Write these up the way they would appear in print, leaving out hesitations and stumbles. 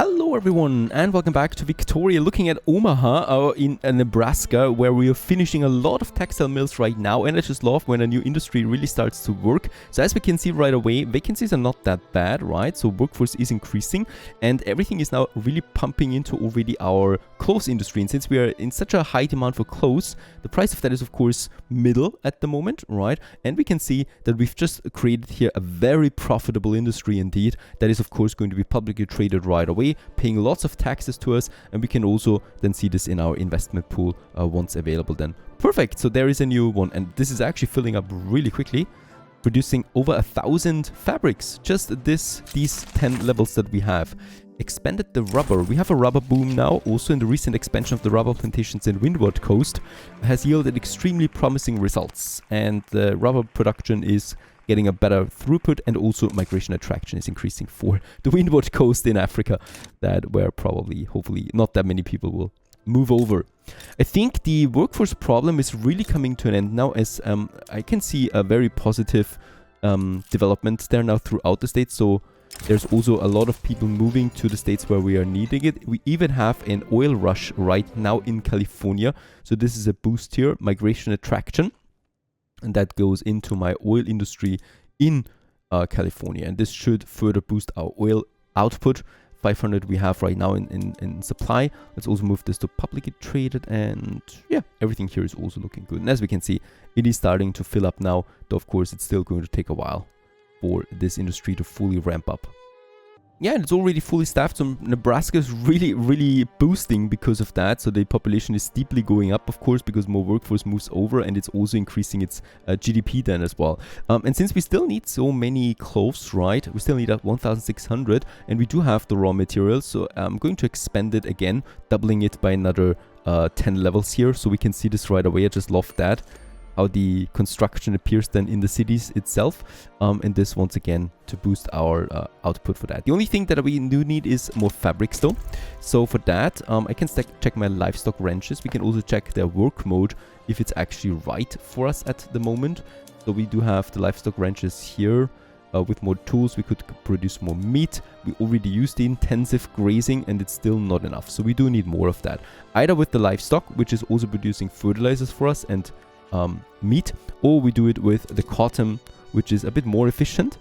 Hello everyone and welcome back to Victoria, looking at Omaha in Nebraska, where we are finishing a lot of textile mills right now, and I just love when a new industry really starts to work. So as we can see right away, vacancies are not that bad, right? So workforce is increasing and everything is now really pumping into already our clothes industry. And since we are in such a high demand for clothes, the price of that is of course middle at the moment, right? And we can see that we've just created here a very profitable industry indeed that is of course going to be publicly traded right away, paying lots of taxes to us, and we can also then see this in our investment pool once available then. Perfect, so there is a new one, and this is actually filling up really quickly, producing over 1,000 fabrics, just these 10 levels that we have. Expanded the rubber. We have a rubber boom now. Also in the recent expansion of the rubber plantations in Windward Coast has yielded extremely promising results, and the rubber production is getting a better throughput, and also migration attraction is increasing for the Windward Coast in Africa, that where probably, hopefully, not that many people will move over. I think the workforce problem is really coming to an end now, as I can see a very positive development there now throughout the state. So there's also a lot of people moving to the states where we are needing it. We even have an oil rush right now in California. So this is a boost here, migration attraction. And that goes into my oil industry in California. And this should further boost our oil output. 500 we have right now in supply. Let's also move this to publicly traded. And yeah, everything here is also looking good. And as we can see, it is starting to fill up now. Though, of course, it's still going to take a while for this industry to fully ramp up. Yeah, and it's already fully staffed, so Nebraska is really boosting because of that. So the population is steeply going up, of course, because more workforce moves over, and it's also increasing its GDP then as well. And since we still need so many clothes, right, we still need 1,600, and we do have the raw materials, so I'm going to expand it again, doubling it by another 10 levels here, so we can see this right away. I just love that, how the construction appears then in the cities itself, and this once again to boost our output for that. The only thing that we do need is more fabrics though. So for that, I can check my livestock ranches. We can also check their work mode, if it's actually right for us at the moment. So we do have the livestock ranches here. With more tools, we could produce more meat. We already used the intensive grazing, and it's still not enough. So we do need more of that. Either with the livestock, which is also producing fertilizers for us, and meat, or we do it with the cotton, which is a bit more efficient,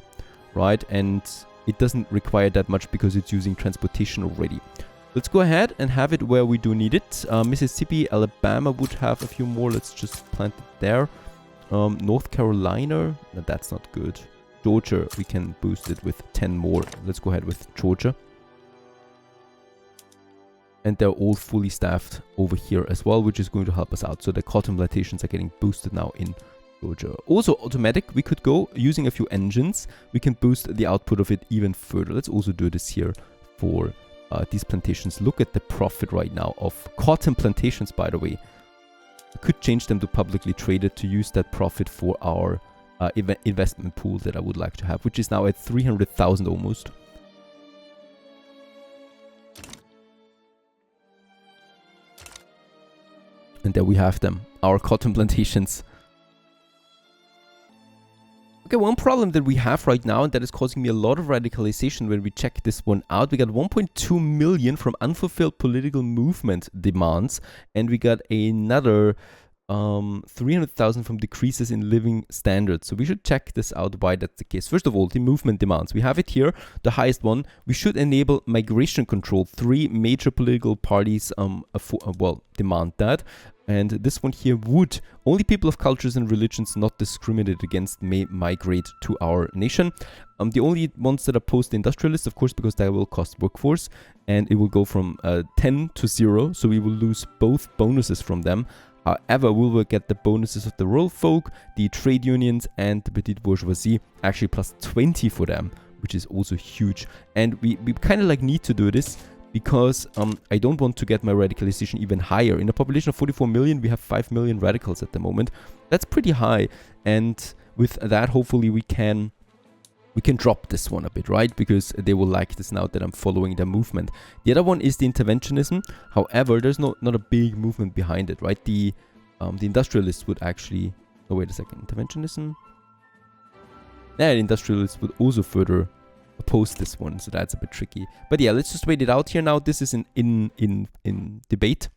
right? And it doesn't require that much because it's using transportation already. Let's go ahead and have it where we do need it. Mississippi, Alabama would have a few more. Let's just plant it there. North Carolina, no, that's not good. Georgia, we can boost it with 10 more. Let's go ahead with Georgia. And they're all fully staffed over here as well, which is going to help us out. So the cotton plantations are getting boosted now in Georgia. Also automatic, we could go using a few engines. We can boost the output of it even further. Let's also do this here for these plantations. Look at the profit right now of cotton plantations, by the way. We could change them to publicly traded to use that profit for our investment pool that I would like to have, which is now at 300,000 almost. And there we have them, our cotton plantations. Okay, one problem that we have right now, and that is causing me a lot of radicalization when we check this one out. We got 1.2 million from unfulfilled political movement demands, and we got another 300,000 from decreases in living standards. So we should check this out, why that's the case. First of all, the movement demands. We have it here, the highest one. We should enable migration control. 3 major political parties demand that. And this one here would only people of cultures and religions not discriminated against may migrate to our nation. The only ones that are post-industrialists, of course, because that will cost workforce, and it will go from 10 to 0. So we will lose both bonuses from them. However, we will get the bonuses of the rural folk, the trade unions, and the petite bourgeoisie, actually plus 20 for them, which is also huge. And we kind of like need to do this because I don't want to get my radicalization even higher. In a population of 44 million, we have 5 million radicals at the moment. That's pretty high. And with that, hopefully we can drop this one a bit, right? Because they will like this now that I'm following their movement. The other one is the interventionism. However, there's not a big movement behind it, right? The industrialists would actually... Oh, wait a second. Interventionism? Yeah, the industrialists would also further oppose this one, so that's a bit tricky. But yeah, let's just wait it out here now. This is in debate.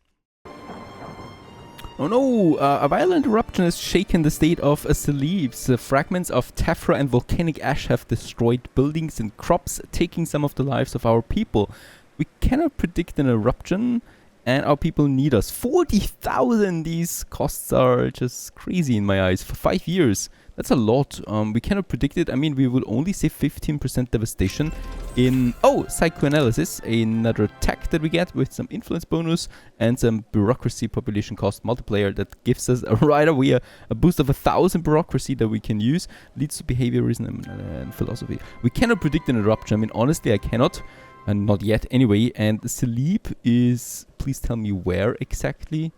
Oh no! A violent eruption has shaken the state of Celebes. Fragments of tephra and volcanic ash have destroyed buildings and crops, taking some of the lives of our people. We cannot predict an eruption, and our people need us. 40,000! These costs are just crazy in my eyes. For 5 years. That's a lot. We cannot predict it. I mean, we will only save 15% devastation in... Oh, psychoanalysis. Another tech that we get with some influence bonus and some bureaucracy population cost multiplier that gives us right away a boost of 1,000 bureaucracy that we can use. Leads to behaviorism and philosophy. We cannot predict an eruption. I mean, honestly, I cannot. And not yet anyway. And Celeb is... Please tell me where exactly.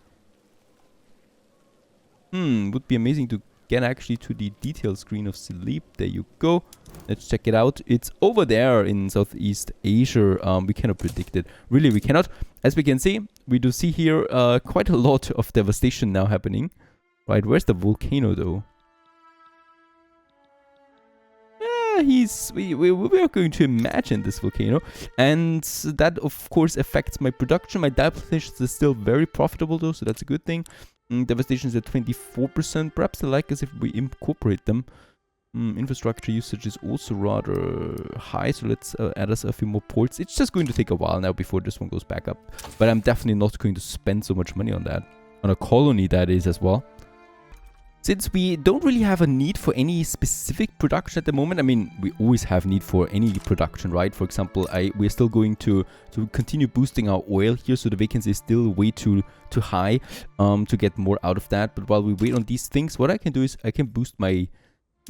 Would be amazing to get actually to the detail screen of Celeb. There you go. Let's check it out. It's over there in Southeast Asia. We cannot predict it. Really, we cannot. As we can see, we do see here quite a lot of devastation now happening. Right, where's the volcano though? We are going to imagine this volcano, and that of course affects my production. My dye plantations are still very profitable though, so that's a good thing. Devastation is at 24%. Perhaps they like us if we incorporate them. Infrastructure usage is also rather high, so let's add us a few more ports. It's just going to take a while now before this one goes back up, but I'm definitely not going to spend so much money on that. On a colony, that is, as well. Since we don't really have a need for any specific production at the moment, I mean, we always have need for any production, right? For example, we're still going to continue boosting our oil here, so the vacancy is still way too high to get more out of that. But while we wait on these things, what I can do is I can boost my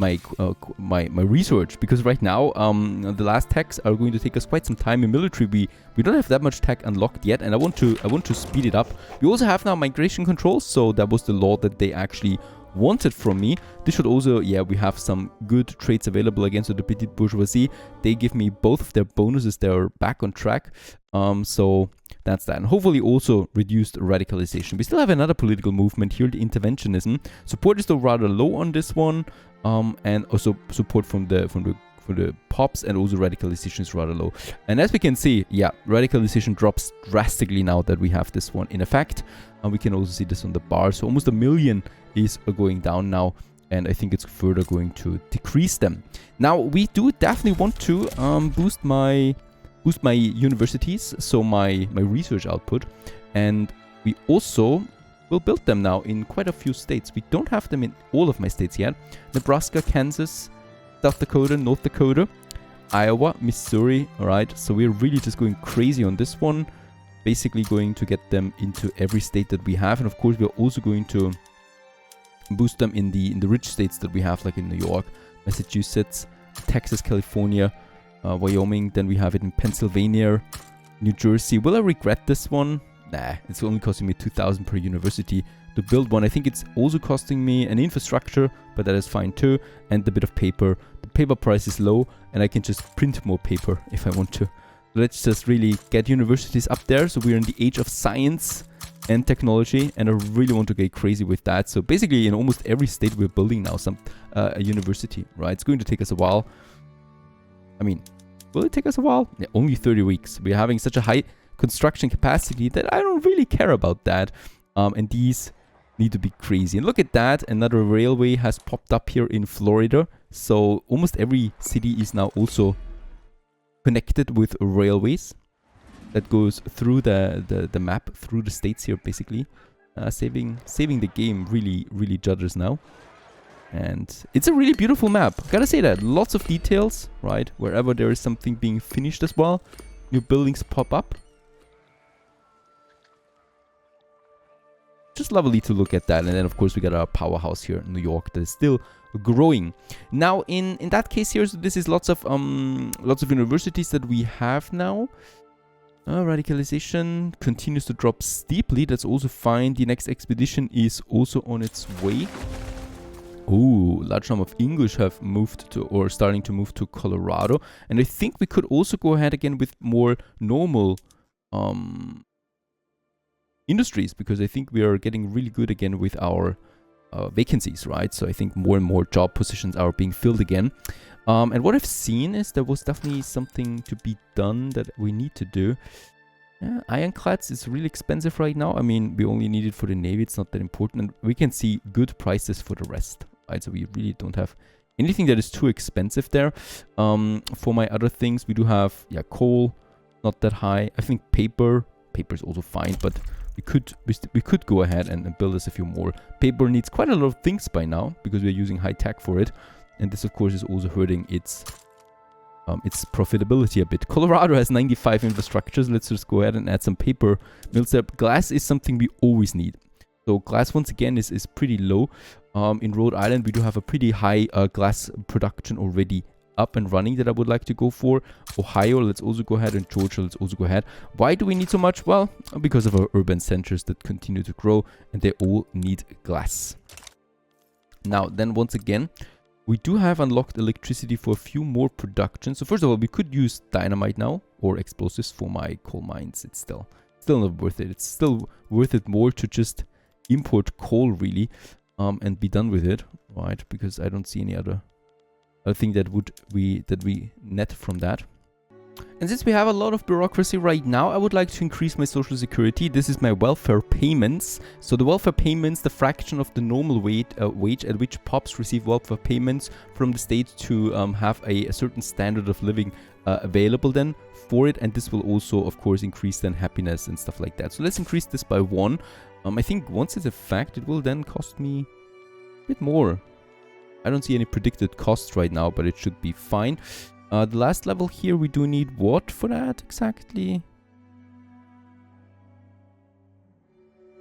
research, because right now the last techs are going to take us quite some time. In military, we don't have that much tech unlocked yet, and I want to speed it up. We also have now migration controls, so that was the law that they actually wanted from me. This should also, yeah, we have some good traits available against the petite bourgeoisie. They give me both of their bonuses. They're back on track. So that's that. And hopefully also reduced radicalization. We still have another political movement here, the interventionism. Support is still rather low on this one. And also support from the pops, and also radicalization is rather low. And as we can see, yeah, radicalization drops drastically now that we have this one in effect. And we can also see this on the bar. So almost 1 million is going down now, and I think it's further going to decrease them. Now we do definitely want to boost my universities, so my research output, and we also will build them now in quite a few states. We don't have them in all of my states yet. Nebraska, Kansas, South Dakota, North Dakota, Iowa, Missouri. All right, so we're really just going crazy on this one, basically going to get them into every state that we have. And of course, we're also going to boost them in the rich states that we have, like in New York, Massachusetts, Texas, California, Wyoming. Then we have it in Pennsylvania, New Jersey. Will I regret this one? Nah, it's only costing me 2,000 per university to build one. I think it's also costing me an infrastructure, but that is fine too, and a bit of paper. The paper price is low, and I can just print more paper if I want to. Let's just really get universities up there. So we're in the age of science and technology, and I really want to get crazy with that. So basically in almost every state we're building now a university, right? It's going to take us a while. I mean, will it take us a while? Yeah, only 30 weeks. We're having such a high construction capacity that I don't really care about that. And these need to be crazy. And look at that, another railway has popped up here in Florida. So almost every city is now also connected with railways that goes through the map, through the states here, basically. Saving the game really judges now. And it's a really beautiful map, gotta say that. Lots of details, right? Wherever there is something being finished as well, new buildings pop up. Just lovely to look at that. And then of course we got our powerhouse here in New York that is still growing. Now in that case here, so this is lots of universities that we have now. Radicalization continues to drop steeply. That's also fine. The next expedition is also on its way. Oh, large number of English have moved to, or starting to move to, Colorado. And I think we could also go ahead again with more normal industries, because I think we are getting really good again with our vacancies, right? So I think more and more job positions are being filled again. And what I've seen is there was definitely something to be done that we need to do. Yeah, ironclads is really expensive right now. I mean, we only need it for the Navy. It's not that important. And we can see good prices for the rest, right? So we really don't have anything that is too expensive there. For my other things, we do have, yeah, coal, not that high. I think paper is also fine, but we could go ahead and build us a few more. Paper needs quite a lot of things by now because we're using high tech for it. And this, of course, is also hurting its profitability a bit. Colorado has 95 infrastructures. Let's just go ahead and add some paper mills there. Glass is something we always need. So glass, once again, is pretty low. In Rhode Island, we do have a pretty high glass production already up and running that I would like to go for. Ohio, let's also go ahead. And Georgia, let's also go ahead. Why do we need so much? Well, because of our urban centers that continue to grow, and they all need glass. Now, then once again, we do have unlocked electricity for a few more productions. So first of all, we could use dynamite now or explosives for my coal mines. It's still not worth it. It's still worth it more to just import coal really and be done with it, right? Because I don't see any other thing that we net from that. And since we have a lot of bureaucracy right now, I would like to increase my social security. This is my welfare payments. So the welfare payments, the fraction of the normal wage at which POPs receive welfare payments from the state to have a certain standard of living available then for it. And this will also, of course, increase then happiness and stuff like that. So let's increase this by 1. I think once it's a fact, it will then cost me a bit more. I don't see any predicted costs right now, but it should be fine. The last level here, we do need what for that exactly?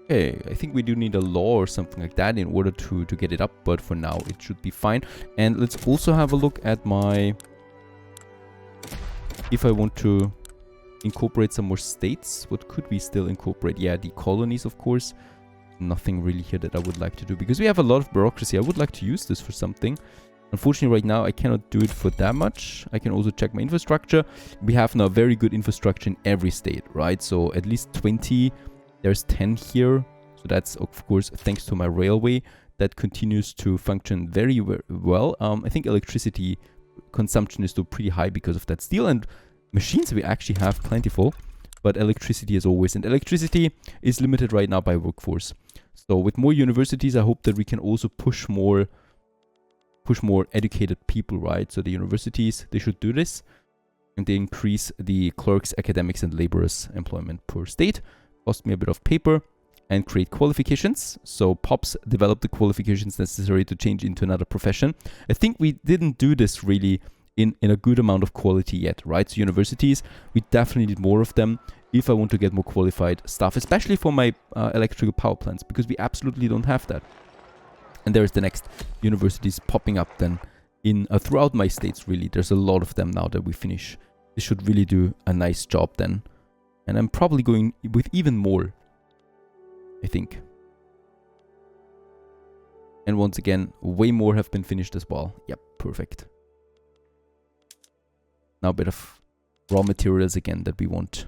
Okay, I think we do need a law or something like that in order to get it up, but for now it should be fine. And let's also have a look at my... If I want to incorporate some more states, what could we still incorporate? Yeah, the colonies, of course. Nothing really here that I would like to do because we have a lot of bureaucracy. I would like to use this for something. Unfortunately, right now, I cannot do it for that much. I can also check my infrastructure. We have now very good infrastructure in every state, right? So at least 20. There's 10 here. So that's, of course, thanks to my railway. That continues to function very well. I think electricity consumption is still pretty high because of that steel. And machines we actually have plentiful. But electricity as always. And electricity is limited right now by workforce. So with more universities, I hope that we can also push more educated people, right? So the universities, they should do this. And they increase the clerks, academics, and laborers' employment per state. Cost me a bit of paper. And create qualifications. So POPs develop the qualifications necessary to change into another profession. I think we didn't do this really in a good amount of quality yet, right? So universities, we definitely need more of them if I want to get more qualified staff, especially for my electrical power plants, because we absolutely don't have that. And there's the next universities popping up then in throughout my states, really. There's a lot of them now that we finish. This should really do a nice job then. And I'm probably going with even more, I think. And once again, way more have been finished as well. Yep, perfect. Now a bit of raw materials again that we want.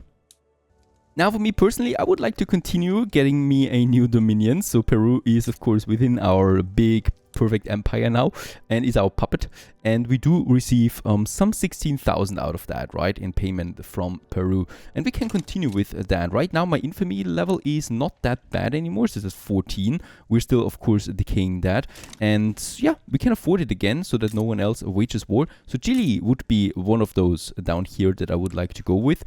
Now for me personally, I would like to continue getting me a new dominion. So Peru is of course within our big perfect empire now and is our puppet. And we do receive some 16,000 out of that, right, in payment from Peru. And we can continue with that. Right now my infamy level is not that bad anymore. So this is 14. We're still of course decaying that. And yeah, we can afford it again so that no one else wages war. So Chile would be one of those down here that I would like to go with.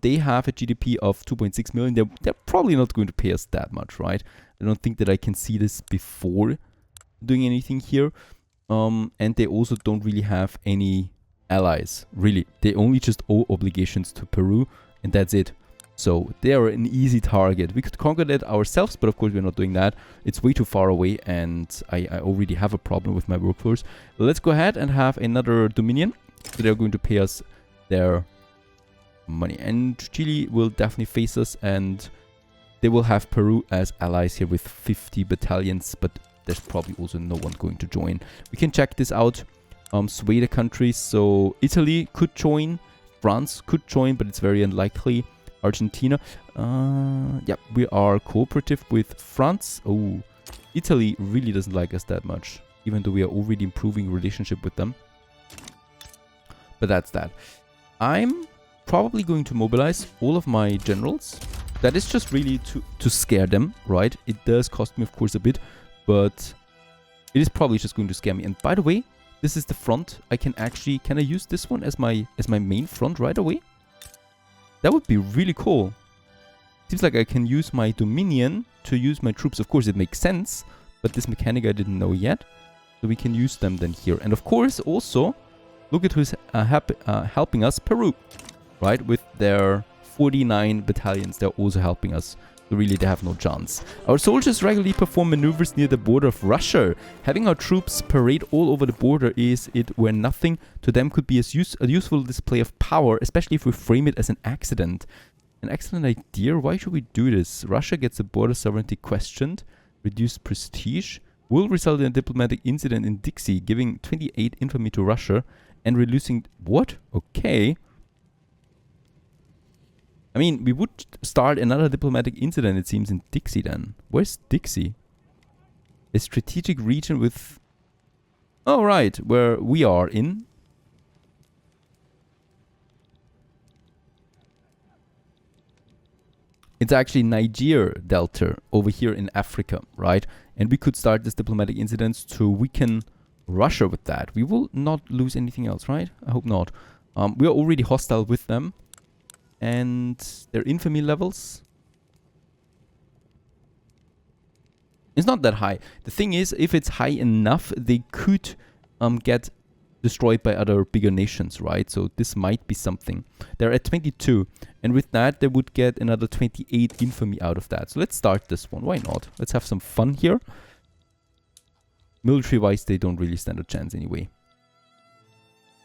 They have a GDP of 2.6 million. They're probably not going to pay us that much, right? I don't think that I can see this before doing anything here. And they also don't really have any allies, really. They only just owe obligations to Peru, and that's it. So they are an easy target. We could conquer that ourselves, but of course we're not doing that. It's way too far away, and I already have a problem with my workforce. Let's go ahead and have another dominion. So they're going to pay us their money. And Chile will definitely face us, and they will have Peru as allies here with 50 battalions, but there's probably also no one going to join. We can check this out. Sway the countries. So Italy could join. France could join, but it's very unlikely. Argentina. Yeah, we are cooperative with France. Oh, Italy really doesn't like us that much, even though we are already improving relationship with them. But that's that. I'm probably going to mobilize all of my generals. That is just really to scare them, right? It does cost me, of course, a bit, but it is probably just going to scare me. And by the way, this is the front. Can I use this one as my main front right away? That would be really cool. Seems like I can use my Dominion to use my troops. Of course, it makes sense, but this mechanic I didn't know yet. So we can use them then here. And of course, also, look at who's helping us, Peru, right? With their 49 battalions, they're also helping us. So really, they have no chance. Our soldiers regularly perform maneuvers near the border of Russia. Having our troops parade all over the border is it where nothing to them could be a useful display of power, especially if we frame it as an accident. An excellent idea. Why should we do this? Russia gets the border sovereignty questioned. Reduced prestige. Will result in a diplomatic incident in Dixie, giving 28 infamy to Russia and reducing... What? Okay. I mean, we would start another diplomatic incident, it seems, in Dixie then. Where's Dixie? A strategic region with... Oh, right. Where we are in. It's actually Niger Delta over here in Africa, right? And we could start this diplomatic incidents to weaken Russia with that. We will not lose anything else, right? I hope not. We are already hostile with them. And their infamy levels... It's not that high. The thing is, if it's high enough, they could get destroyed by other bigger nations, right? So this might be something. They're at 22. And with that, they would get another 28 infamy out of that. So let's start this one. Why not? Let's have some fun here. Military-wise, they don't really stand a chance anyway.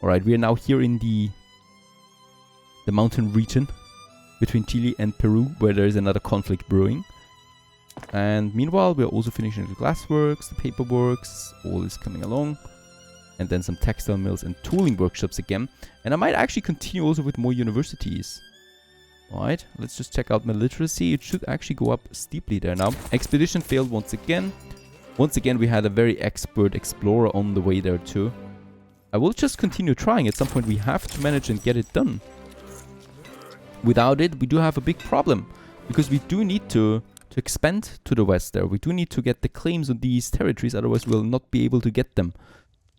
Alright, we are now here in the mountain region between Chile and Peru, where there is another conflict brewing. And meanwhile, we are also finishing the glassworks, the paperworks, all is coming along. And then some textile mills and tooling workshops again. And I might actually continue also with more universities. Alright, let's just check out my literacy. It should actually go up steeply there now. Expedition failed once again. Once again, we had a very expert explorer on the way there too. I will just continue trying. At some point, we have to manage and get it done. Without it, we do have a big problem. Because we do need to expand to the west there. We do need to get the claims on these territories. Otherwise, we'll not be able to get them.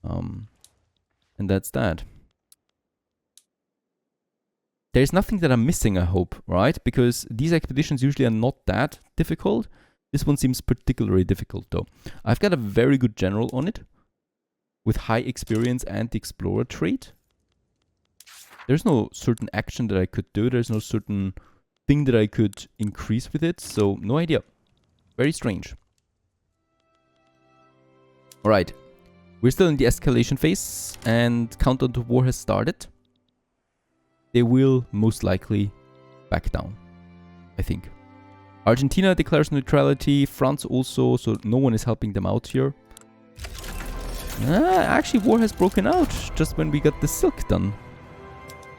And that's that. There's nothing that I'm missing, I hope, right? Because these expeditions usually are not that difficult. This one seems particularly difficult, though. I've got a very good general on it, with high experience and the explorer trait. There's no certain action that I could do. There's no certain thing that I could increase with it. So, no idea. Very strange. Alright. We're still in the escalation phase, and countdown to war has started. They will most likely back down, I think. Argentina declares neutrality, France also, so no one is helping them out here. Actually, war has broken out just when we got the silk done.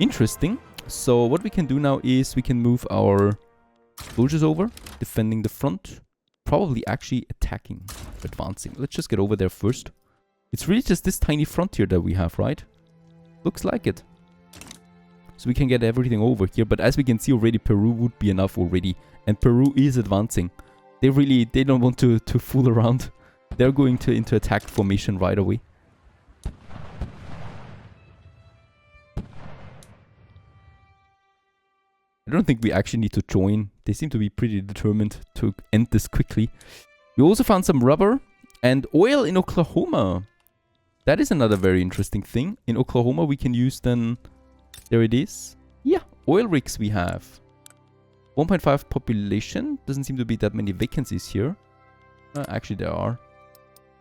Interesting. So what we can do now is we can move our soldiers over, defending the front. Probably actually attacking, advancing. Let's just get over there first. It's really just this tiny frontier that we have, right? Looks like it. So we can get everything over here. But as we can see already, Peru would be enough already. And Peru is advancing. They don't want to fool around. They're going into attack formation right away. I don't think we actually need to join. They seem to be pretty determined to end this quickly. We also found some rubber and oil in Oklahoma. That is another very interesting thing. In Oklahoma, we can use then... There it is. Yeah, oil rigs we have. 1.5 population. Doesn't seem to be that many vacancies here. Actually, there are.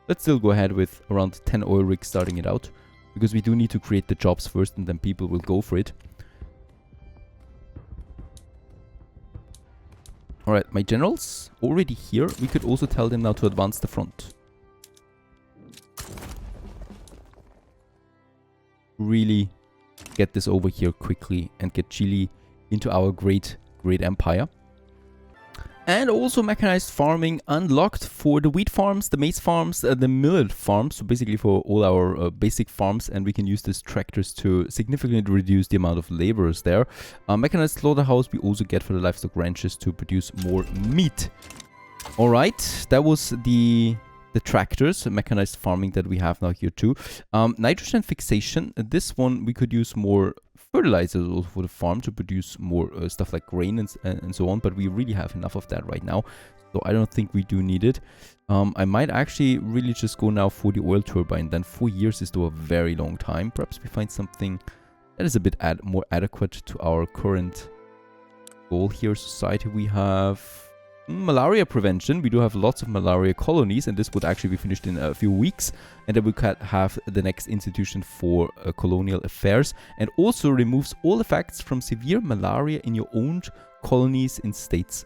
Let's still go ahead with around 10 oil rigs starting it out. Because we do need to create the jobs first and then people will go for it. Alright, my generals already here. We could also tell them now to advance the front. Really get this over here quickly and get Chile into our great empire. And also mechanized farming unlocked for the wheat farms, the maize farms, the millet farms. So basically for all our basic farms, and we can use these tractors to significantly reduce the amount of laborers there. Mechanized slaughterhouse we also get for the livestock ranches to produce more meat. All right, that was the tractors, mechanized farming that we have now here too. Nitrogen fixation. This one we could use more fertilizers also for the farm to produce more stuff like grain and so on, but we really have enough of that right now, so I don't think we do need it. I might actually really just go now for the oil turbine. Then 4 years is still a very long time. Perhaps we find something that is a bit more adequate to our current goal here. Society, we have malaria prevention. We do have lots of malaria colonies, and this would actually be finished in a few weeks, and then we could have the next institution for colonial affairs, and also removes all effects from severe malaria in your owned colonies in states.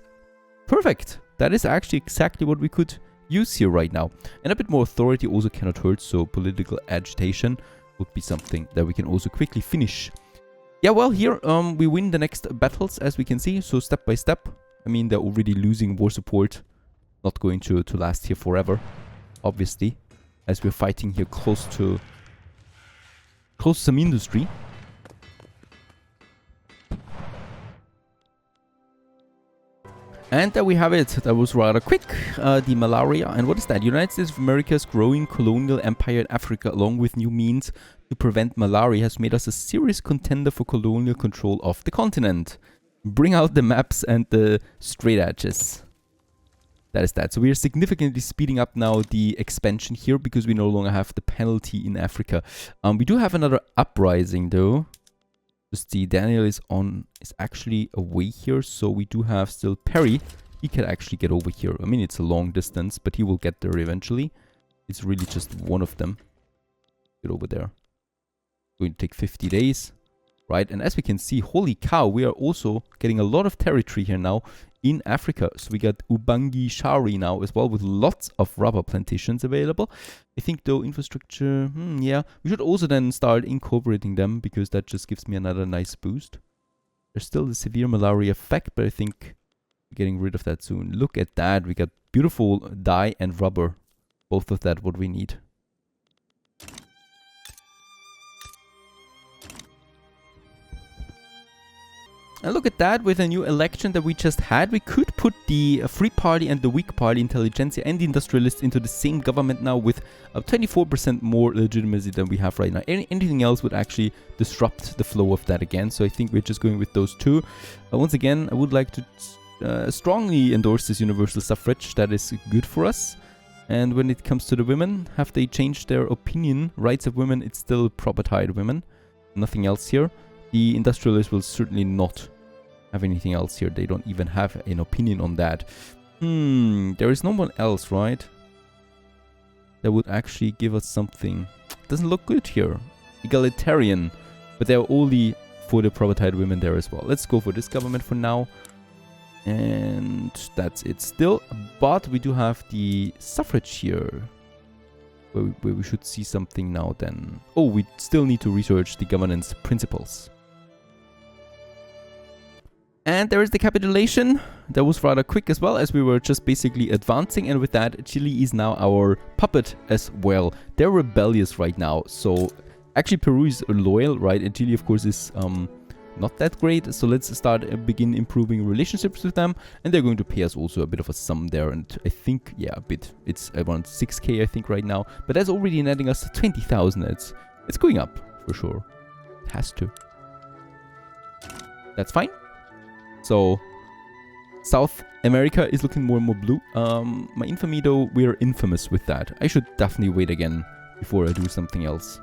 Perfect. That is actually exactly what we could use here right now, and a bit more authority also cannot hurt, so political agitation would be something that we can also quickly finish. Yeah, well, here we win the next battles, as we can see, so step by step. I mean, they're already losing war support. Not going to last here forever, obviously, as we're fighting here close to some industry. And there we have it. That was rather quick. The malaria. And what is that? United States of America's growing colonial empire in Africa, along with new means to prevent malaria, has made us a serious contender for colonial control of the continent. Bring out the maps and the straight edges. That is that. So we are significantly speeding up now the expansion here because we no longer have the penalty in Africa. We do have another uprising though. Just see, Daniel is actually away here, so we do have still Perry. He can actually get over here. I mean, it's a long distance, but he will get there eventually. It's really just one of them. Get over there. Going to take 50 days. Right, and as we can see, holy cow, we are also getting a lot of territory here now in Africa. So we got Ubangi Shari now as well, with lots of rubber plantations available. I think though infrastructure, yeah, we should also then start incorporating them, because that just gives me another nice boost. There's still the severe malaria effect, but I think we're getting rid of that soon. Look at that, we got beautiful dye and rubber. Both of that what we need. And look at that, with a new election that we just had, we could put the Free Party and the Weak Party, Intelligentsia and the Industrialists into the same government now with 24% more legitimacy than we have right now. Anything else would actually disrupt the flow of that again, so I think we're just going with those two. Once again, I would like to strongly endorse this universal suffrage. That is good for us. And when it comes to the women, have they changed their opinion? Rights of women, it's still propertied women. Nothing else here. The industrialists will certainly not have anything else here. They don't even have an opinion on that. There is no one else, right? That would actually give us something. Doesn't look good here. Egalitarian. But they're only for the propertied women there as well. Let's go for this government for now. And that's it still. But we do have the suffrage here. Where we should see something now then. Oh, we still need to research the governance principles. And there is the capitulation. That was rather quick as well, as we were just basically advancing. And with that, Chile is now our puppet as well. They're rebellious right now. So actually Peru is loyal, right? And Chile, of course, is not that great. So let's begin improving relationships with them. And they're going to pay us also a bit of a sum there. And I think, yeah, a bit. It's around 6k, I think, right now. But that's already netting us 20,000. It's going up for sure. It has to. That's fine. So South America is looking more and more blue. My infamy though, we're infamous with that. I should definitely wait again before I do something else.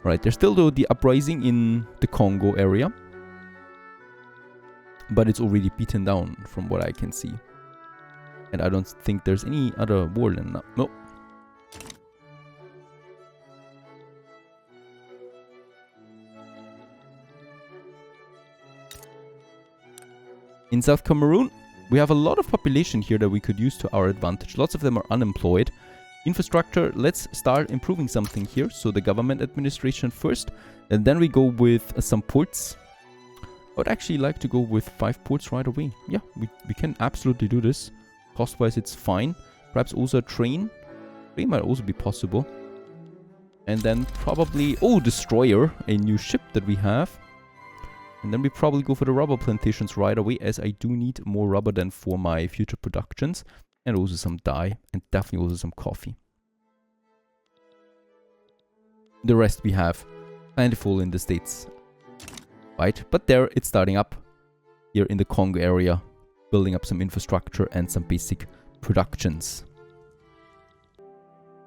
Right, there's still though the uprising in the Congo area. But it's already beaten down from what I can see. And I don't think there's any other war than that. Nope. In South Cameroon, we have a lot of population here that we could use to our advantage. Lots of them are unemployed. Infrastructure, let's start improving something here. So the government administration first, and then we go with some ports. I would actually like to go with 5 ports right away. Yeah, we can absolutely do this. Cost-wise, it's fine. Perhaps also a train. Train might also be possible. And then probably... Oh, Destroyer, a new ship that we have. And then we probably go for the rubber plantations right away, as I do need more rubber than for my future productions. And also some dye, and definitely also some coffee. The rest we have plentiful in the States. Right, but there it's starting up. Here in the Congo area. Building up some infrastructure and some basic productions.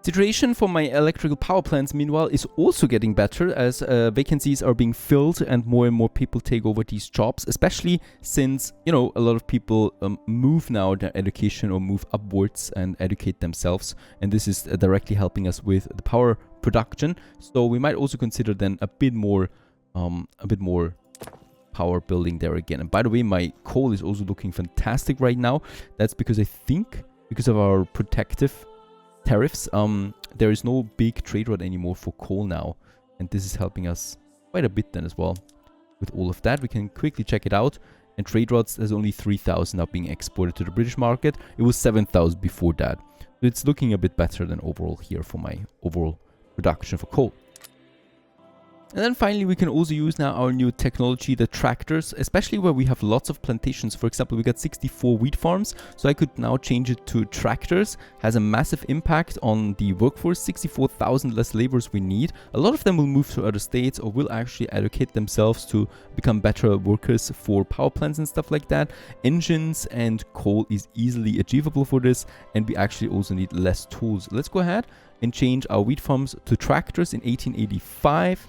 Situation for my electrical power plants, meanwhile, is also getting better as vacancies are being filled and more people take over these jobs, especially since, you know, a lot of people move now their education or move upwards and educate themselves, and this is directly helping us with the power production. So we might also consider then a bit more power building there again. And by the way, my coal is also looking fantastic right now. That's because I think because of our protective tariffs, there is no big trade route anymore for coal now, and this is helping us quite a bit then as well. With all of that, we can quickly check it out, and trade routes, there's only 3,000 now being exported to the British market. It was 7,000 before that, so it's looking a bit better than overall here for my overall production for coal. And then finally, we can also use now our new technology, the tractors, especially where we have lots of plantations. For example, we got 64 wheat farms, so I could now change it to tractors. Has a massive impact on the workforce, 64,000 less laborers we need. A lot of them will move to other states or will actually educate themselves to become better workers for power plants and stuff like that. Engines and coal is easily achievable for this, and we actually also need less tools. Let's go ahead and change our wheat farms to tractors in 1885.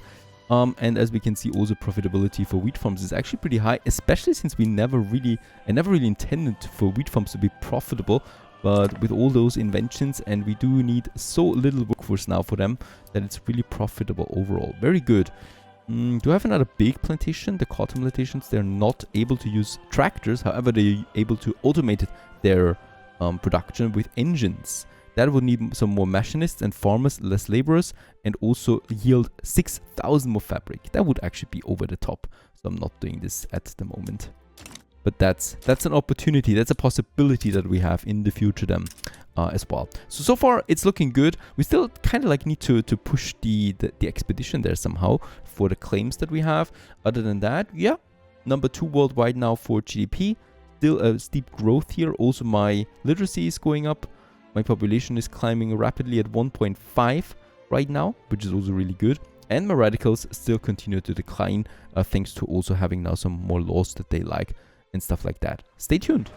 And as we can see, also profitability for wheat farms is actually pretty high, especially since I never really intended for wheat farms to be profitable. But with all those inventions, and we do need so little workforce now for them, that it's really profitable overall. Very good. Do I have another big plantation? The cotton plantations, they're not able to use tractors. However, they're able to automate their production with engines. That would need some more machinists and farmers, less laborers, and also yield 6,000 more fabric. That would actually be over the top. So I'm not doing this at the moment. But that's an opportunity. That's a possibility that we have in the future then as well. So far it's looking good. We still kind of like need to push the expedition there somehow for the claims that we have. Other than that, yeah, number 2 worldwide now for GDP. Still a steep growth here. Also my literacy is going up. My population is climbing rapidly at 1.5 right now, which is also really good. And my radicals still continue to decline, thanks to also having now some more laws that they like and stuff like that. Stay tuned.